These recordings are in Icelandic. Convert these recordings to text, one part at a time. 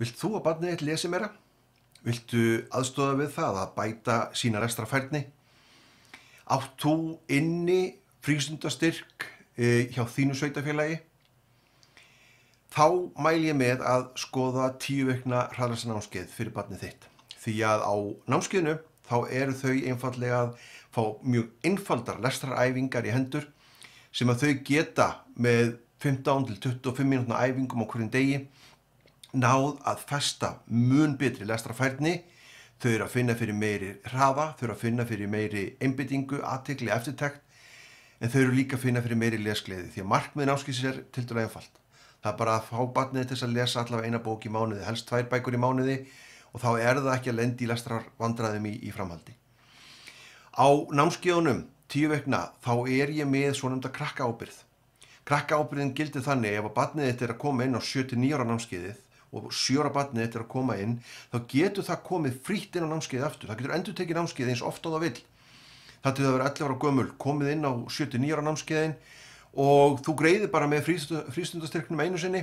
Vilt þú að barnið þitt lesi meira? Viltu aðstoða við það að bæta sína rekstrarfærni? Átt þú inni frístundastyrk hjá þínu sveitarfélagi? Þá mæli ég með að skoða 10 vikna hraðlestrarnámskeið fyrir barnið þitt. Því að á námskeiðinu þá eru þau einfaldlega að fá mjög einfaldar lestraræfingar í hendur sem að þau geta með 15 til 25 mínútna æfingum á hverjum degi náð að festa mun betri lestrarfærni. Þau eru að finna fyrir meiri hraða, þau eru að finna fyrir meiri einbeitingu, athygli, eftirtekt, en þau eru líka að finna fyrir meiri lesgleði því að markmið námskeiðsins er tiltölulega einfalt. Það er bara að fá barnið til að lesa allavega eina bók í mánuði, helst 2 bækur í mánuði og þá er það ekki að lenda í lestrarvandræðum í framhaldi. Á námskeiðunum 10 vikna þá er ég með svonefnda krakkaábyrgð. Krakkaábyrgðin gildir þannig ef að barnið þitt er að koma inn á 7-9 ára námskeiðið og 7 ára barnið þitt er að koma inn, þá getur það komið frítt inn á námskeiðið aftur. Það getur endurtekið námskeiðið eins oft og það vill. Það til að vera 11 ára gömul, komið inn á 7-9 ára námskeiðin og þú greiðir bara með frístundastyrknum einu sinni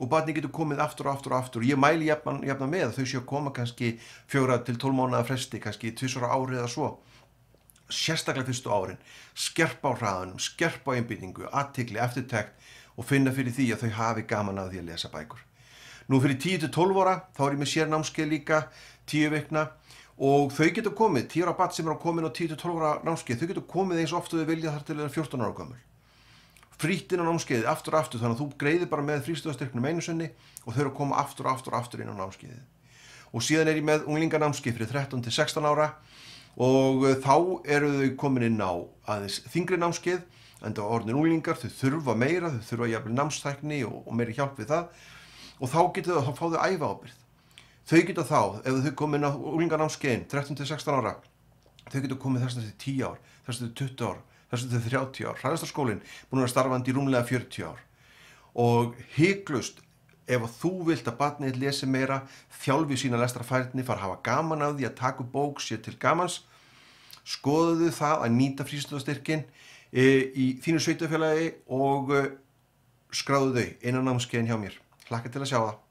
og barnið getur komið aftur og aftur og aftur. Ég mæli jafna með að þau séu að koma kannski 4 til 12 mánaða fresti, kannski 2 ára ári eða svo. Sérstaklega fyrstu árin, skerpa á hraðanum, skerpa á einbeitingu, athygli, eftirtekt og finna fyrir því að þau hafi gaman af því að lesa bækur. Nú fyrir 10 til 12 ára þá er ég með sérnámskeið líka 10 vikna og þau getur komið, 10 ára barn sem er að koma inn á 10 til 12 ára námskeið, þau getur komið eins og oft þau vilja þar til þeir eru 14 ára gömul. Frítt inn á námskeiðið aftur og aftur, þannig að þú greiðir bara með frístundastyrknum einu sinni og þau eru að koma aftur og aftur inn á námskeiðið. Og síðan er ég með unglinganámskeið fyrir 13 til 16 ára og þá eru þau komin inn á aðeins þyngri námskeið, enda orðnir unglingar, þau þurfa meira, þau þurfa jafnvel námstækni og meiri hjálp við það og þá fá þau æviábyrgð. Þau geta þá, ef þau komin inn á unglinganámskeiðin 13 til 16 ára, þau geta komið þess til 10 ár, þess til 20 ár, þess til 30 ár. Hraðlestrarskólinn búinn að vera starfandi í rúmlega 40 ár. Og hiklaust, ef þú vilt að barnið lesi meira, þjálfi sína lestrarfærni, fara að hafa gaman af því að taka bók sér til gamans, skoðuðu það að nýta frístundastyrkinn í þínu sveitarfélagi og skráðu þau inn á námskeiðin hjá mér. Hlakka til að sjá það.